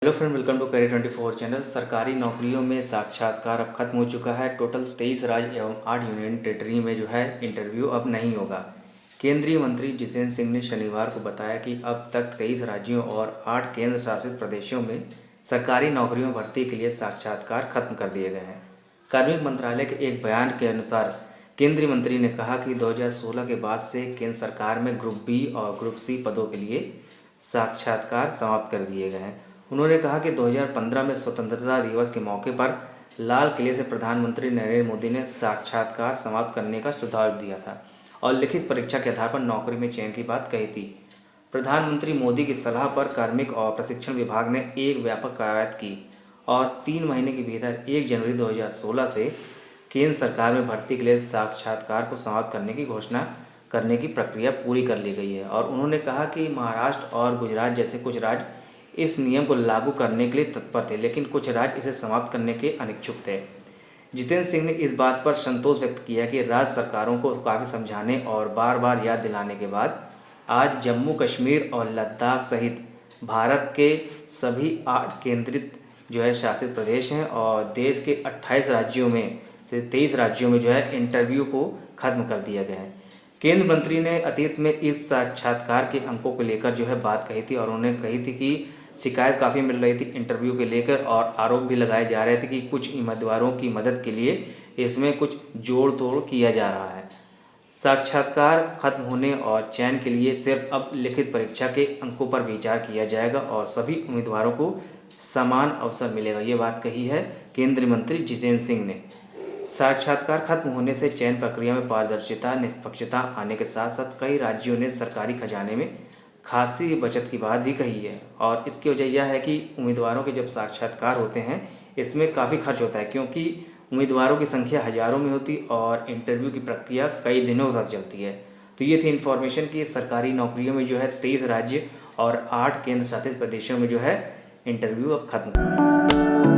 Hello friend, welcome to career 24 channel. सरकारी नौकरियों में साक्षात्कार अब खत्म हो चुका है। टोटल 23 राज्य एवं 8 यूनियन टेरिटरी में जो है इंटरव्यू अब नहीं होगा। केंद्रीय मंत्री जितेंद्र सिंह ने शनिवार को बताया कि अब तक 23 राज्यों और 8 केंद्र शासित प्रदेशों में सरकारी नौकरियों भर्ती के लिए साक्षात्कार खत्म कर दिए गए हैं। कार्मिक मंत्रालय के एक बयान के अनुसार केंद्रीय मंत्री ने कहा कि 2016 के बाद से केंद्र सरकार में ग्रुप बी और ग्रुप सी पदों के लिए साक्षात्कार समाप्त कर दिए गए हैं। उन्होंने कहा कि 2015 में स्वतंत्रता दिवस के मौके पर लाल किले से प्रधानमंत्री नरेंद्र मोदी ने साक्षात्कार समाप्त करने का सुझाव दिया था और लिखित परीक्षा के आधार पर नौकरी में चयन की बात कही थी। प्रधानमंत्री मोदी की सलाह पर कार्मिक और प्रशिक्षण विभाग ने एक व्यापक कवायद की और 3 महीने के भीतर 1 जनवरी 2016 से केंद्र सरकार में भर्ती के लिए साक्षात्कार को समाप्त करने की घोषणा करने की प्रक्रिया पूरी कर ली गई है। और उन्होंने कहा कि महाराष्ट्र और गुजरात जैसे कुछ राज्य इस नियम को लागू करने के लिए तत्पर थे, लेकिन कुछ राज्य इसे समाप्त करने के अनिच्छुक थे। जितेंद्र सिंह ने इस बात पर संतोष व्यक्त किया कि राज्य सरकारों को काफ़ी समझाने और बार बार याद दिलाने के बाद आज जम्मू कश्मीर और लद्दाख सहित भारत के सभी 8 केंद्रित शासित प्रदेश हैं और देश के 28 राज्यों में से 23 राज्यों में इंटरव्यू को ख़त्म कर दिया गया है। केंद्र मंत्री ने अतीत में इस साक्षात्कार के अंकों को लेकर बात कही थी और उन्होंने कही थी कि शिकायत काफ़ी मिल रही थी इंटरव्यू के लेकर और आरोप भी लगाए जा रहे थे कि कुछ उम्मीदवारों की मदद के लिए इसमें कुछ जोड़ तोड़ किया जा रहा है। साक्षात्कार खत्म होने और चयन के लिए सिर्फ अब लिखित परीक्षा के अंकों पर विचार किया जाएगा और सभी उम्मीदवारों को समान अवसर मिलेगा, ये बात कही है केंद्रीय मंत्री जितेंद्र सिंह ने। साक्षात्कार खत्म होने से चयन प्रक्रिया में पारदर्शिता, निष्पक्षता आने के साथ साथ कई राज्यों ने सरकारी खजाने में खासी बचत की बात भी कही है। और इसकी वजह यह है कि उम्मीदवारों के जब साक्षात्कार होते हैं इसमें काफ़ी खर्च होता है, क्योंकि उम्मीदवारों की संख्या हज़ारों में होती और इंटरव्यू की प्रक्रिया कई दिनों तक चलती है। तो ये थी इन्फॉर्मेशन कि सरकारी नौकरियों में 23 राज्य और 8 केंद्र शासित प्रदेशों में इंटरव्यू अब खत्म।